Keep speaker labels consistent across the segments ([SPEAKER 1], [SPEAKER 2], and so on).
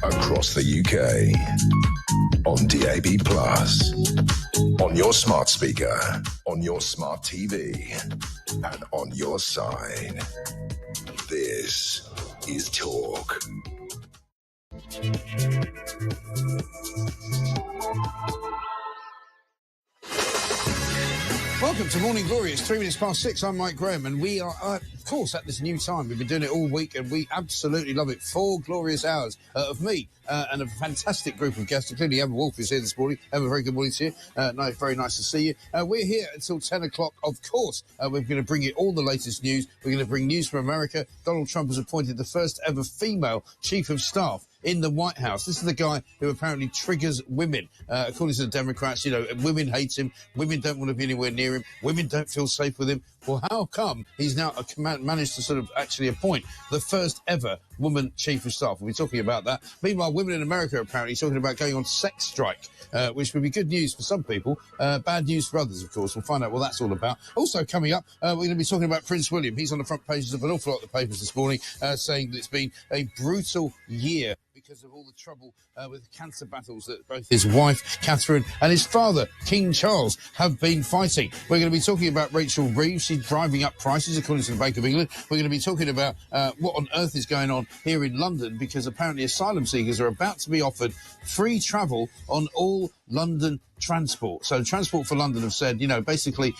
[SPEAKER 1] across the UK, on DAB+, on your smart speaker, on your smart TV, and on your side. This is Talk.
[SPEAKER 2] Welcome to Morning Glory. It's 3 minutes past 6. I'm Mike Graham, and we are, of course, at this new time. We've been doing it all week, and we absolutely love it. 4 glorious hours of me and a fantastic group of guests, including Emma Wolf, who's here this morning. Emma, very good morning to you. Very nice to see you. We're here until 10 o'clock, of course. We're going to bring you all the latest news. We're going to bring news from America. Donald Trump has appointed the first ever female chief of staff in the White House. This is the guy who apparently triggers women. According to the Democrats, you know, women hate him. Women don't want to be anywhere near him. Women don't feel safe with him. Well, how come he's now managed to sort of actually appoint the first ever woman chief of staff? We'll be talking about that. Meanwhile, women in America are apparently talking about going on sex strike, which would be good news for some people, bad news for others, of course. We'll find out what that's all about. Also coming up, we're going to be talking about Prince William. He's on the front pages of an awful lot of the papers this morning, saying that it's been a brutal year because of all the trouble with cancer battles that both his wife, Catherine, and his father, King Charles, have been fighting. We're going to be talking about Rachel Reeves. She's driving up prices, according to the Bank of England. We're going to be talking about what on earth is going on here in London, because apparently asylum seekers are about to be offered free travel on all London transport. So Transport for London have said, you know, basically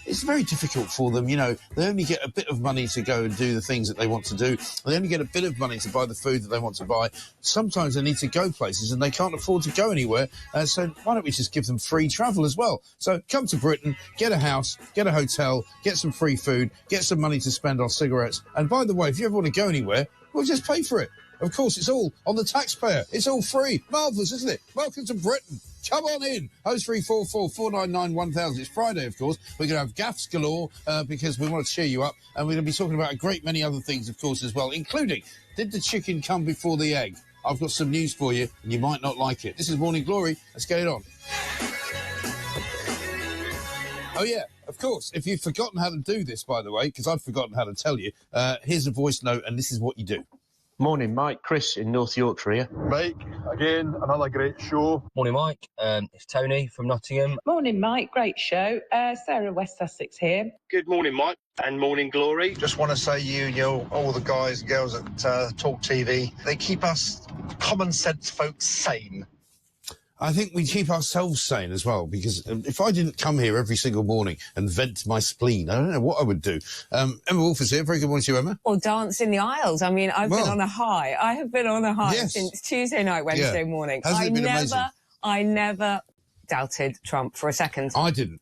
[SPEAKER 2] it's very difficult for them. You know, they only get a bit of money to go and do the things that they want to do. They only get a bit of money to buy the food that they want to buy. Sometimes they need to go places and they can't afford to go anywhere. So why don't we just give them free travel as well? So come to Britain, get a house, get a hotel, get some free food, get some money to spend on cigarettes. And by the way, if you ever want to go anywhere, we'll just pay for it. Of course, it's all on the taxpayer. It's all free. Marvellous, isn't it? Welcome to Britain. Come on in. 0344 499 1000. It's Friday, of course. We're going to have gaffs galore because we want to cheer you up. And we're going to be talking about a great many other things, of course, as well, including, did the chicken come before the egg? I've got some news for you, and you might not like it. This is Morning Glory. Let's get it on. Oh, yeah, of course. If you've forgotten how to do this, by the way, because I've forgotten how to tell you, here's a voice note, and this is what you do.
[SPEAKER 3] Morning, Mike. Chris in North Yorkshire here.
[SPEAKER 4] Mike, again, another great show.
[SPEAKER 5] Morning, Mike. It's Tony from Nottingham.
[SPEAKER 6] Morning, Mike. Great show. Sarah, West Sussex here.
[SPEAKER 7] Good morning, Mike, and morning, Glory.
[SPEAKER 8] Just want to say all the guys and girls at Talk TV, they keep us common sense folks sane.
[SPEAKER 2] I think we keep ourselves sane as well, because if I didn't come here every single morning and vent my spleen, I don't know what I would do. Emma Wolf is here. Very good morning to you, Emma.
[SPEAKER 6] Or dance in the aisles. I mean, I've been on a high. I have been on a high since Tuesday night, Wednesday morning.
[SPEAKER 2] Hasn't it been amazing?
[SPEAKER 6] I never doubted Trump for a second.
[SPEAKER 2] I didn't.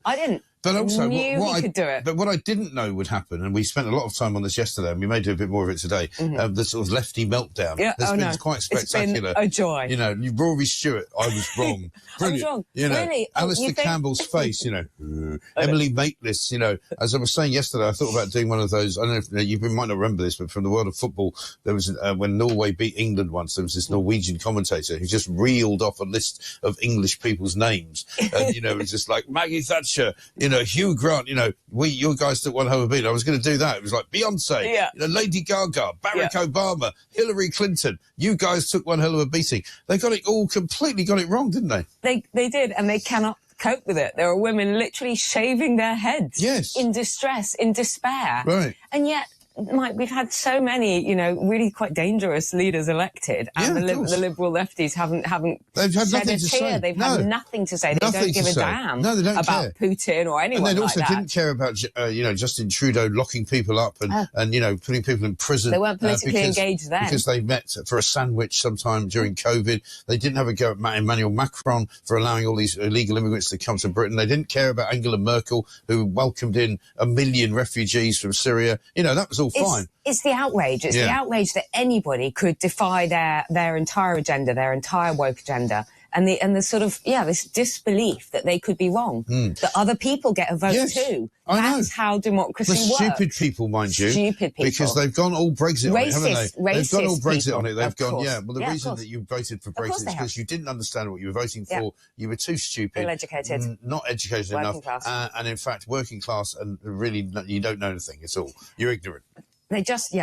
[SPEAKER 6] But also,
[SPEAKER 2] I
[SPEAKER 6] knew he could do it.
[SPEAKER 2] But what I didn't know would happen, and we spent a lot of time on this yesterday, and we may do a bit more of it today, the sort of lefty meltdown.
[SPEAKER 6] Yeah,
[SPEAKER 2] has been quite spectacular.
[SPEAKER 6] It's been a joy.
[SPEAKER 2] You know, Rory Stewart, I was wrong. Brilliant.
[SPEAKER 6] I was wrong.
[SPEAKER 2] You know,
[SPEAKER 6] really?
[SPEAKER 2] Alistair Campbell's face, you know, Emily Maitlis, you know. As I was saying yesterday, I thought about doing one of those. I don't know if you might not remember this, but from the world of football, there was, when Norway beat England once, there was this Norwegian commentator who just reeled off a list of English people's names. And, you know, it was just like Maggie Thatcher, you know, Hugh Grant, you know, you guys took one home of beat. I was going to do that. It was like Beyonce, you know, Lady Gaga, Barack Obama, Hillary Clinton. You guys took one hell of a beating. They got it all completely wrong, didn't they?
[SPEAKER 6] They did, and they cannot cope with it. There are women literally shaving their heads in distress, in despair.
[SPEAKER 2] Right.
[SPEAKER 6] And yet, Mike, we've had so many, you know, really quite dangerous leaders elected, and the liberal lefties haven't
[SPEAKER 2] They've had
[SPEAKER 6] shed
[SPEAKER 2] nothing
[SPEAKER 6] a
[SPEAKER 2] to
[SPEAKER 6] tear.
[SPEAKER 2] say.
[SPEAKER 6] They've had nothing to say. They don't give a damn
[SPEAKER 2] they don't
[SPEAKER 6] about
[SPEAKER 2] care.
[SPEAKER 6] Putin or anyone
[SPEAKER 2] And they
[SPEAKER 6] like
[SPEAKER 2] also
[SPEAKER 6] that.
[SPEAKER 2] didn't care about, you know, Justin Trudeau locking people up and you know, putting people in prison.
[SPEAKER 6] They weren't politically engaged then.
[SPEAKER 2] Because they met for a sandwich sometime during COVID. They didn't have a go at Emmanuel Macron for allowing all these illegal immigrants to come to Britain. They didn't care about Angela Merkel, who welcomed in 1 million refugees from Syria. You know, that was all fine.
[SPEAKER 6] It's the outrage. It's the outrage that anybody could defy their entire agenda, their entire woke agenda. And the sort of, this disbelief that they could be wrong, that other people get a vote too. That's how democracy works.
[SPEAKER 2] Stupid people, mind you.
[SPEAKER 6] Stupid people.
[SPEAKER 2] Because they've gone all Brexit on it, haven't they? They've gone all Brexit
[SPEAKER 6] people,
[SPEAKER 2] on it. They've gone, the
[SPEAKER 6] Yeah,
[SPEAKER 2] reason that you voted for Brexit is because you didn't understand what you were voting for. You were too stupid.
[SPEAKER 6] Ill-educated.
[SPEAKER 2] Not educated
[SPEAKER 6] working
[SPEAKER 2] enough.
[SPEAKER 6] Class.
[SPEAKER 2] And in fact, working class, and really, you don't know anything at all. You're ignorant.
[SPEAKER 6] They just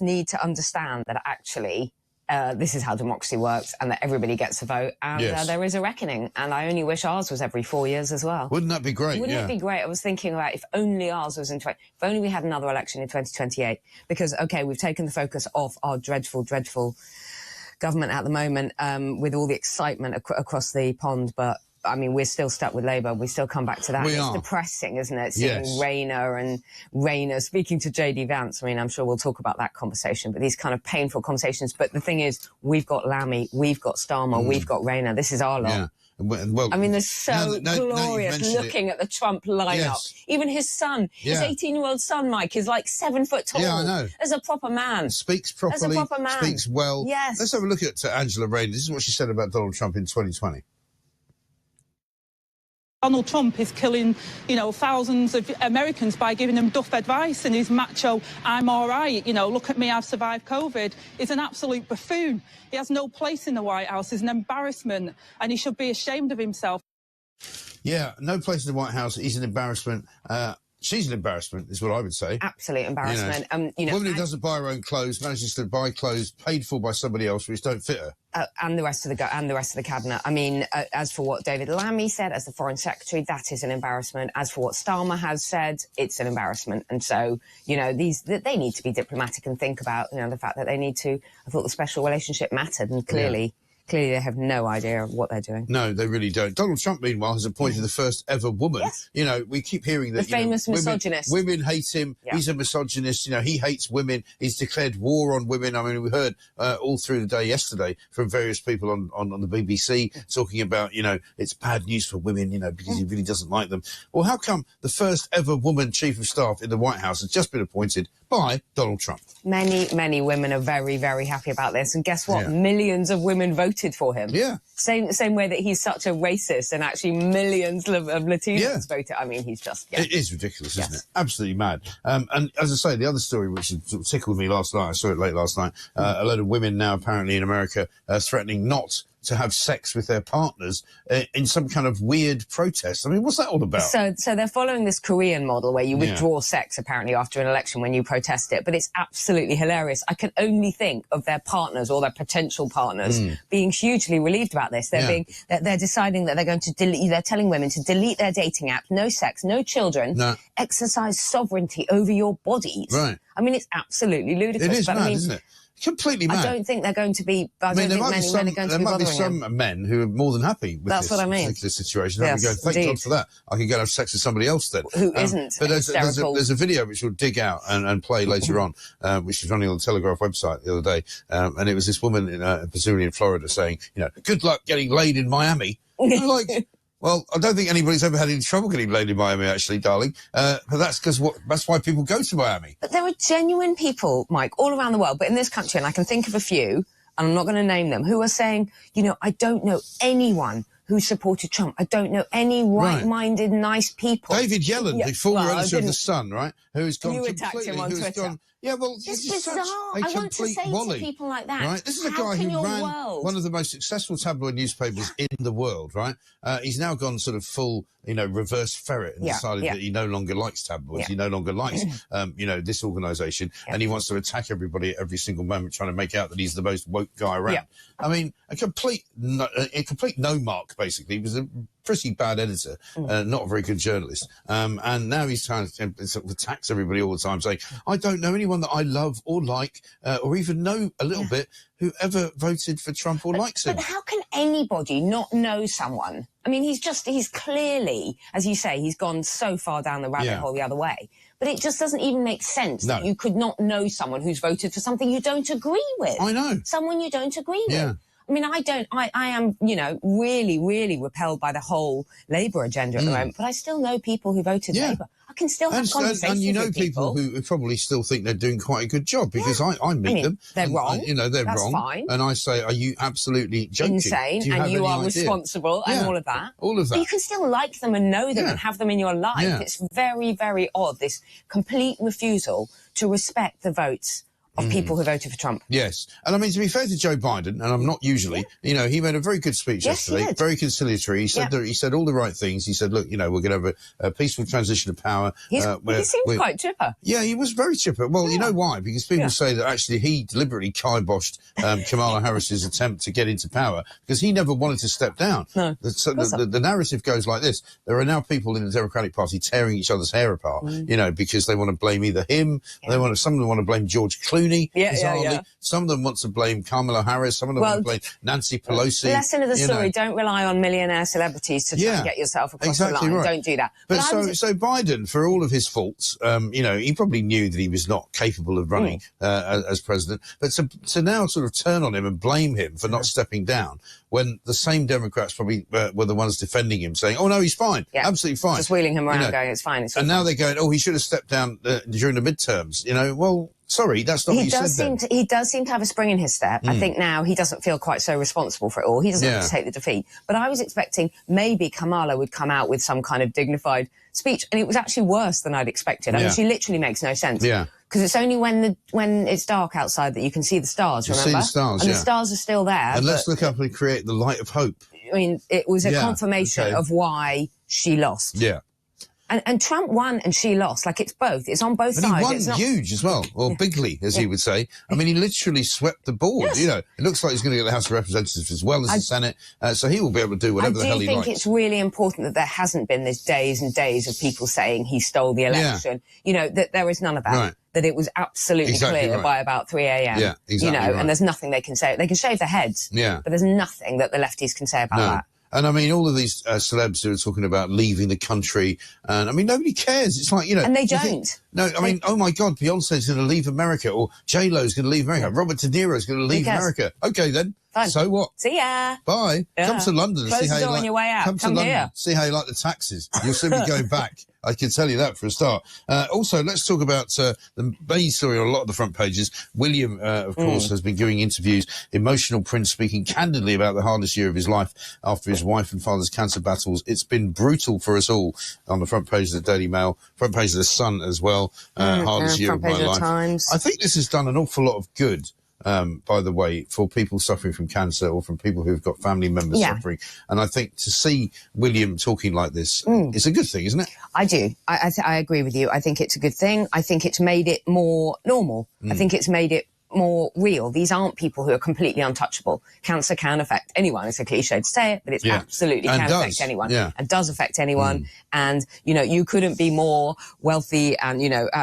[SPEAKER 6] need to understand that actually this is how democracy works, and that everybody gets a vote, and there is a reckoning. And I only wish ours was every 4 years as well.
[SPEAKER 2] Wouldn't that be great?
[SPEAKER 6] Wouldn't it be great? I was thinking about if only ours was if only we had another election in 2028. Because, okay, we've taken the focus off our dreadful, dreadful government at the moment with all the excitement across the pond, but I mean, we're still stuck with Labour. We still come back to that. It's depressing, isn't it? Seeing Rayner speaking to JD Vance. I mean, I'm sure we'll talk about that conversation, but these kind of painful conversations. But the thing is, we've got Lammy, we've got Starmer, we've got Rayner. This is our lot.
[SPEAKER 2] Yeah. Well,
[SPEAKER 6] I mean, they're so glorious looking at the Trump lineup.
[SPEAKER 2] Yes.
[SPEAKER 6] Even his son, his 18-year-old son, Mike, is like 7 foot tall.
[SPEAKER 2] Yeah, I know.
[SPEAKER 6] As a proper man.
[SPEAKER 2] Speaks properly,
[SPEAKER 6] as a proper man.
[SPEAKER 2] speaks well.
[SPEAKER 6] Yes.
[SPEAKER 2] Let's have a look at Angela Rayner. This is what she said about Donald Trump in 2020.
[SPEAKER 9] Donald Trump is killing, thousands of Americans by giving them duff advice, and his macho, I'm all right, look at me, I've survived COVID, is an absolute buffoon. He has no place in the White House. He's an embarrassment, and he should be ashamed of himself.
[SPEAKER 2] Yeah, no place in the White House. He's an embarrassment. She's an embarrassment, is what I would say.
[SPEAKER 6] Absolute embarrassment.
[SPEAKER 2] A woman who doesn't buy her own clothes manages to buy clothes paid for by somebody else which don't fit her.
[SPEAKER 6] And the rest of the cabinet. I mean, as for what David Lammy said as the Foreign Secretary, that is an embarrassment. As for what Starmer has said, it's an embarrassment. And so, they need to be diplomatic and think about, the fact that they need to. I thought the special relationship mattered, and clearly they have no idea of what they're doing.
[SPEAKER 2] No, they really don't. Donald Trump, meanwhile, has appointed the first ever woman.
[SPEAKER 6] Yes.
[SPEAKER 2] We keep hearing that
[SPEAKER 6] the famous misogynist.
[SPEAKER 2] Women hate him. Yeah. He's a misogynist. He hates women. He's declared war on women. I mean, we heard all through the day yesterday from various people on the BBC talking about, it's bad news for women, because he really doesn't like them. Well, how come the first ever woman chief of staff in the White House has just been appointed by Donald Trump?
[SPEAKER 6] Many, many women are very, very happy about this. And guess what? Yeah. Millions of women voted for him.
[SPEAKER 2] Yeah.
[SPEAKER 6] Same way that he's such a racist, and actually millions of Latinos voted. I mean, he's just...
[SPEAKER 2] It is ridiculous, isn't it? Absolutely mad. And as I say, the other story which sort of tickled me last night, I saw it late last night, a load of women now apparently in America threatening not to have sex with their partners in some kind of weird protest. I mean, what's that all about?
[SPEAKER 6] So they're following this Korean model where you withdraw sex apparently after an election when you protest it, but it's absolutely hilarious. I can only think of their partners or their potential partners being hugely relieved about this. They're deciding that they're going to they're telling women to delete their dating app, no sex, no children, exercise sovereignty over your bodies.
[SPEAKER 2] Right.
[SPEAKER 6] I mean, it's absolutely ludicrous.
[SPEAKER 2] It is mad, isn't it? Completely mad.
[SPEAKER 6] I don't think they're going to be. I don't think many men are going to be bothering him.
[SPEAKER 2] There might be some men who are more than happy with this particular situation.
[SPEAKER 6] Yes,
[SPEAKER 2] go, thank God for that. I can go and have sex with somebody else then.
[SPEAKER 6] Who isn't?
[SPEAKER 2] But there's a video which we'll dig out and play later on, which was running on the Telegraph website the other day, and it was this woman presumably in Florida saying, good luck getting laid in Miami. Like. Well, I don't think anybody's ever had any trouble getting laid in Miami, actually, darling. But that's that's why people go to Miami.
[SPEAKER 6] But there are genuine people, Mike, all around the world, but in this country, and I can think of a few, and I'm not going to name them, who are saying, I don't know anyone who supported Trump. I don't know any right-minded, nice people.
[SPEAKER 2] David Yellen, the former editor of The Sun, right? Who's gone
[SPEAKER 6] completely... You attacked him on Twitter.
[SPEAKER 2] Yeah, well,
[SPEAKER 6] it's bizarre. I want to say to people like that,
[SPEAKER 2] right? This is a guy who ran one of the most successful tabloid newspapers in the world, right? He's now gone sort of full, reverse ferret and decided that he no longer likes tabloids. He no longer likes, this organisation, and he wants to attack everybody at every single moment, trying to make out that he's the most woke guy around. I mean, a complete no mark, basically. He was a pretty bad editor, not a very good journalist. And now he's trying to sort of attacks everybody all the time, saying, I don't know anyone that I love or like or even know a little bit who ever voted for Trump or likes him.
[SPEAKER 6] But how can anybody not know someone? I mean, he's clearly, as you say, he's gone so far down the rabbit hole the other way. But it just doesn't even make sense that you could not know someone who's voted for something you don't agree with.
[SPEAKER 2] I know.
[SPEAKER 6] Someone you don't agree with. I mean, I am, really, really repelled by the whole Labour agenda at the moment, but I still know people who voted Labour. I can still have conversations with
[SPEAKER 2] people who probably still think they're doing quite a good job because I meet them.
[SPEAKER 6] They're wrong.
[SPEAKER 2] They're
[SPEAKER 6] That's
[SPEAKER 2] wrong.
[SPEAKER 6] Fine.
[SPEAKER 2] And I say, are you absolutely joking?
[SPEAKER 6] Insane. You are responsible and all of that.
[SPEAKER 2] All of that.
[SPEAKER 6] But you can still like them and know them and have them in your life. It's very, very odd, this complete refusal to respect the votes of people who voted for Trump.
[SPEAKER 2] Yes. And I mean, to be fair to Joe Biden, and I'm not usually, he made a very good speech yesterday, very conciliatory. He said he said all the right things. He said, look, we're going to have a peaceful transition of power.
[SPEAKER 6] He seems quite chipper.
[SPEAKER 2] Yeah, he was very chipper. Well, you know why? Because people say that actually he deliberately kiboshed Kamala Harris's attempt to get into power because he never wanted to step down.
[SPEAKER 6] No.
[SPEAKER 2] The narrative goes like this. There are now people in the Democratic Party tearing each other's hair apart, because they want to blame either him, some of them want to blame George Clooney. Some of them want to blame Kamala Harris. Some of them want to blame Nancy Pelosi.
[SPEAKER 6] The lesson of the story, don't rely on millionaire celebrities to try and get yourself across the line. Right. Don't do that.
[SPEAKER 2] But so Biden, for all of his faults, he probably knew that he was not capable of running as president. But to now sort of turn on him and blame him for not stepping down when the same Democrats probably were the ones defending him, saying, oh, no, he's fine, absolutely fine.
[SPEAKER 6] Just wheeling him around going, it's fine. It's
[SPEAKER 2] and now they're going, oh, he should have stepped down during the midterms. Well, sorry, that's not what you said then.
[SPEAKER 6] He does seem to have a spring in his step. I think now he doesn't feel quite so responsible for it all. He doesn't have to take the defeat. But I was expecting maybe Kamala would come out with some kind of dignified speech, and it was actually worse than I'd expected. I mean, she literally makes no sense.
[SPEAKER 2] Yeah.
[SPEAKER 6] Because it's only when it's dark outside that you can see the stars, remember?
[SPEAKER 2] You see the stars,
[SPEAKER 6] and the stars are still there.
[SPEAKER 2] And let's look up and create the light of hope.
[SPEAKER 6] I mean, it was a confirmation of why she lost.
[SPEAKER 2] Yeah.
[SPEAKER 6] And Trump won and she lost. Like, it's both. It's on both
[SPEAKER 2] and
[SPEAKER 6] sides.
[SPEAKER 2] He won huge as well, or bigly, as he would say. I mean, he literally swept the board. It looks like he's going to get the House of Representatives as well as the Senate. So he will be able to do whatever the hell he likes.
[SPEAKER 6] I do think it's really important that there hasn't been these days and days of people saying he stole the election. That there is none of that.
[SPEAKER 2] Right.
[SPEAKER 6] That it was absolutely clear by about 3 a.m.
[SPEAKER 2] Yeah, exactly.
[SPEAKER 6] And there's nothing they can say. They can shave their heads.
[SPEAKER 2] Yeah.
[SPEAKER 6] But there's nothing that the lefties can say about that.
[SPEAKER 2] And I mean, all of these celebs who are talking about leaving the country, and I mean, nobody cares. It's like,
[SPEAKER 6] And they don't.
[SPEAKER 2] I mean, oh my God, Beyonce's going to leave America, or J-Lo's going to leave America, Robert De Niro's going to leave America. Okay, then.
[SPEAKER 6] Fine.
[SPEAKER 2] So what?
[SPEAKER 6] See ya.
[SPEAKER 2] Bye.
[SPEAKER 6] Yeah.
[SPEAKER 2] Come to London and see how you
[SPEAKER 6] on your way out.
[SPEAKER 2] Come to London,
[SPEAKER 6] here.
[SPEAKER 2] see how you like the taxes. You'll soon be going back. I can tell you that for a start. Also, let's talk about the main story on a lot of the front pages. William, of course, has been giving interviews. Emotional Prince speaking candidly about the hardest year of his life after his wife and father's cancer battles. It's been brutal for us all. On the front page of the Daily Mail, front page of the Sun as well. Hardest year of my life.
[SPEAKER 6] Times.
[SPEAKER 2] I think this has done an awful lot of good. By the way, for people suffering from cancer or from people who've got family members suffering. And I think to see William talking like this, it's a good thing, isn't it?
[SPEAKER 6] I do. I agree with you. I think it's a good thing. I think it's made it more normal. I think it's made it more real. These aren't people who are completely untouchable. Cancer can affect anyone. It's a cliche to say it, but it absolutely can affect anyone and does affect anyone. And, you couldn't be more wealthy and,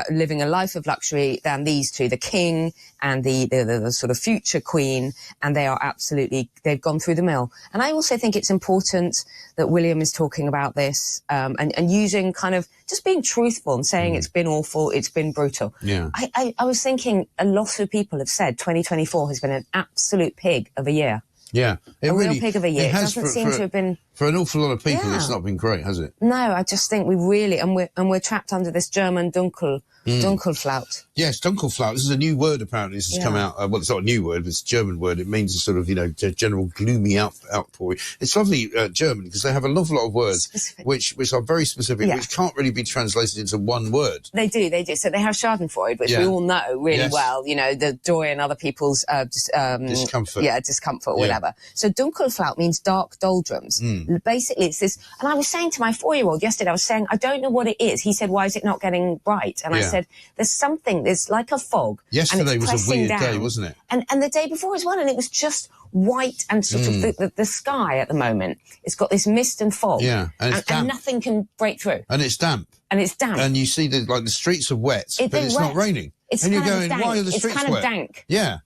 [SPEAKER 6] living a life of luxury than these two, the king and the sort of future queen. And they are absolutely, they've gone through the mill. And I also think it's important that William is talking about this and using kind of just being truthful and saying it's been awful, it's been brutal.
[SPEAKER 2] Yeah.
[SPEAKER 6] I was thinking a lot of people have said 2024 has been an absolute pig of a year.
[SPEAKER 2] Yeah.
[SPEAKER 6] Real pig of a year. It doesn't seem to have been...
[SPEAKER 2] For an awful lot of people, it's not been great, has it?
[SPEAKER 6] No, I just think we really... And we're trapped under this German Dunkelflaut.
[SPEAKER 2] Yes, Dunkelflaut. This is a new word, apparently. This has come out. Well, it's not a new word, but it's a German word. It means a sort of, general gloomy outpouring. It's lovely German because they have an awful lot of words which are very specific, which can't really be translated into one word.
[SPEAKER 6] They do. So they have Schadenfreude, which we all know really well, the joy in other people's
[SPEAKER 2] discomfort.
[SPEAKER 6] Yeah, discomfort or whatever. So Dunkelflaut means dark doldrums. Basically, it's this. And I was saying to my 4-year-old yesterday, I was saying, I don't know what it is. He said, why is it not getting bright? And I said, there's like a fog.
[SPEAKER 2] Yesterday was a weird day, wasn't it?
[SPEAKER 6] And the day before as well, and it was just white and sort of the sky at the moment. It's got this mist and fog.
[SPEAKER 2] Yeah, and it's damp.
[SPEAKER 6] And nothing can break through.
[SPEAKER 2] And it's damp. And you see the streets are wet, but it's not raining.
[SPEAKER 6] It's
[SPEAKER 2] and you're
[SPEAKER 6] kind
[SPEAKER 2] going,
[SPEAKER 6] of dank.
[SPEAKER 2] why are the streets wet?
[SPEAKER 6] It's kind of dank.
[SPEAKER 2] Yeah.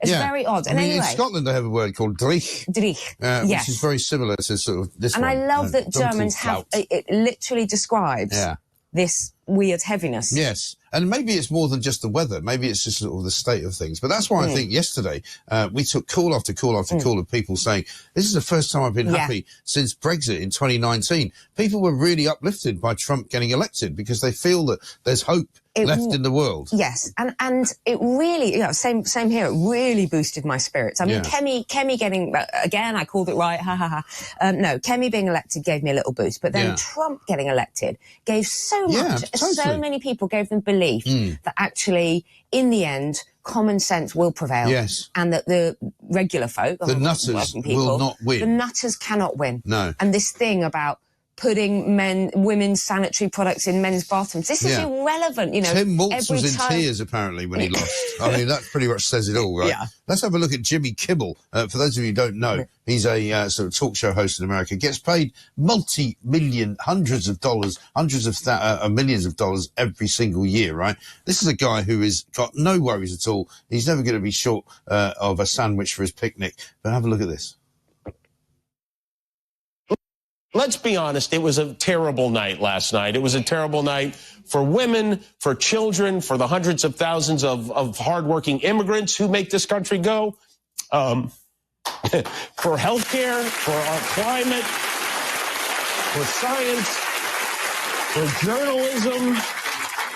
[SPEAKER 6] It's very odd. And
[SPEAKER 2] in
[SPEAKER 6] anyway,
[SPEAKER 2] Scotland they have a word called dreich. Which is very similar to sort of this one.
[SPEAKER 6] And I love that Germans have, it literally describes this weird heaviness.
[SPEAKER 2] Yes. And maybe it's more than just the weather. Maybe it's just sort of the state of things. But that's why I think yesterday we took call after call after call of people saying, this is the first time I've been happy since Brexit in 2019. People were really uplifted by Trump getting elected because they feel that there's hope left in the world.
[SPEAKER 6] Yes. And it really, same here. It really boosted my spirits. I mean, Kemi getting, again, I called it right. No, Kemi being elected gave me a little boost. But then Trump getting elected gave so much.
[SPEAKER 2] Totally.
[SPEAKER 6] So many people gave them belief. belief that actually, in the end, common sense will prevail.
[SPEAKER 2] Yes.
[SPEAKER 6] And that the regular folk,
[SPEAKER 2] the nutters,
[SPEAKER 6] working people,
[SPEAKER 2] will not win.
[SPEAKER 6] The nutters cannot win.
[SPEAKER 2] No.
[SPEAKER 6] And this thing about putting women's sanitary products in men's bathrooms, this is irrelevant. You know,
[SPEAKER 2] Tim Waltz was in tears apparently when he lost. I mean, that pretty much says it all, right?
[SPEAKER 6] Yeah.
[SPEAKER 2] Let's have a look at Jimmy Kimmel. For those of you who don't know, he's a sort of talk show host in America. Gets paid multi-million, hundreds of millions of dollars every single year, right? This is a guy who has got no worries at all. He's never going to be short of a sandwich for his picnic. But have a look at this.
[SPEAKER 10] Let's be honest, it was a terrible night last night. It was a terrible night for women, for children, for the hundreds of thousands of hardworking immigrants who make this country go, for healthcare, for our climate, for science, for journalism,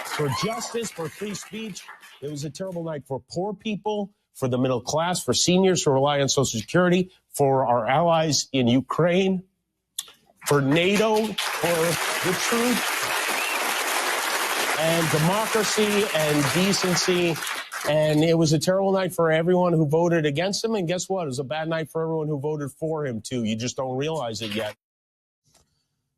[SPEAKER 10] for justice, for free speech. It was a terrible night for poor people, for the middle class, for seniors who rely on Social Security, for our allies in Ukraine, for NATO, for the truth and democracy and decency. And it was a terrible night for everyone who voted against him. And guess what? It was a bad night for everyone who voted for him, too. You just don't realize it yet.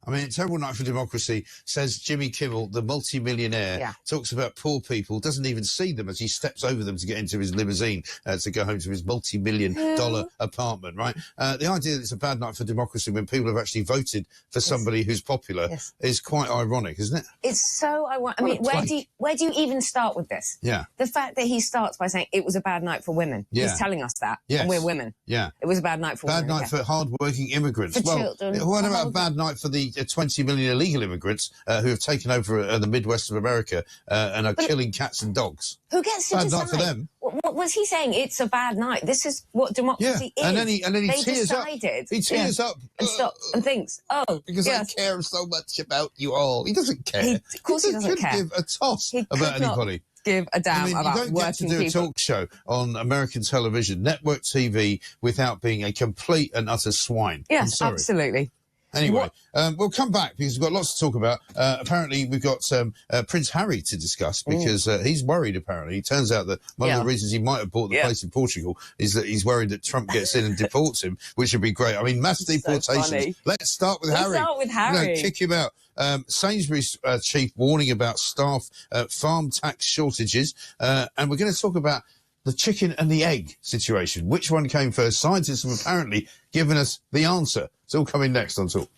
[SPEAKER 2] I mean, terrible night for democracy, says Jimmy Kimmel, the multi-millionaire, talks about poor people, doesn't even see them as he steps over them to get into his limousine to go home to his multi-million-dollar apartment, right? The idea that it's a bad night for democracy when people have actually voted for somebody who's popular is quite ironic, isn't it?
[SPEAKER 6] It's so ironic. I mean, where do you even start with this?
[SPEAKER 2] Yeah.
[SPEAKER 6] The fact that he starts by saying it was a bad night for women.
[SPEAKER 2] Yeah.
[SPEAKER 6] He's telling us that.
[SPEAKER 2] Yes.
[SPEAKER 6] And we're women.
[SPEAKER 2] Yeah.
[SPEAKER 6] It was a bad night for women.
[SPEAKER 2] Bad night for hard-working immigrants.
[SPEAKER 6] For children.
[SPEAKER 2] What about a bad night for the 20 million illegal immigrants who have taken over the Midwest of America and are killing cats and dogs?
[SPEAKER 6] Who gets to
[SPEAKER 2] bad
[SPEAKER 6] decide?
[SPEAKER 2] Night for them.
[SPEAKER 6] What was he saying? It's a bad night. This is what democracy is.
[SPEAKER 2] And then he tears up.
[SPEAKER 6] He
[SPEAKER 2] tears up
[SPEAKER 6] and stops and thinks,
[SPEAKER 2] because I care so much about you all. He doesn't care.
[SPEAKER 6] Of course he doesn't care.
[SPEAKER 2] Give a toss about anybody.
[SPEAKER 6] Give a damn about working people.
[SPEAKER 2] You don't get to do a talk show on American television, network TV, without being a complete and utter swine.
[SPEAKER 6] Yes, absolutely.
[SPEAKER 2] Anyway, we'll come back because we've got lots to talk about. Apparently, we've got Prince Harry to discuss because he's worried, apparently. It turns out that one of the reasons he might have bought the place in Portugal is that he's worried that Trump gets in and deports him, which would be great. I mean, mass deportations. Let's start with Harry.
[SPEAKER 6] Start with Harry.
[SPEAKER 2] Kick him out. Sainsbury's chief warning about staff farm tax shortages. And we're going to talk about the chicken and the egg situation. Which one came first? Scientists have apparently given us the answer. It's all coming next on Talk.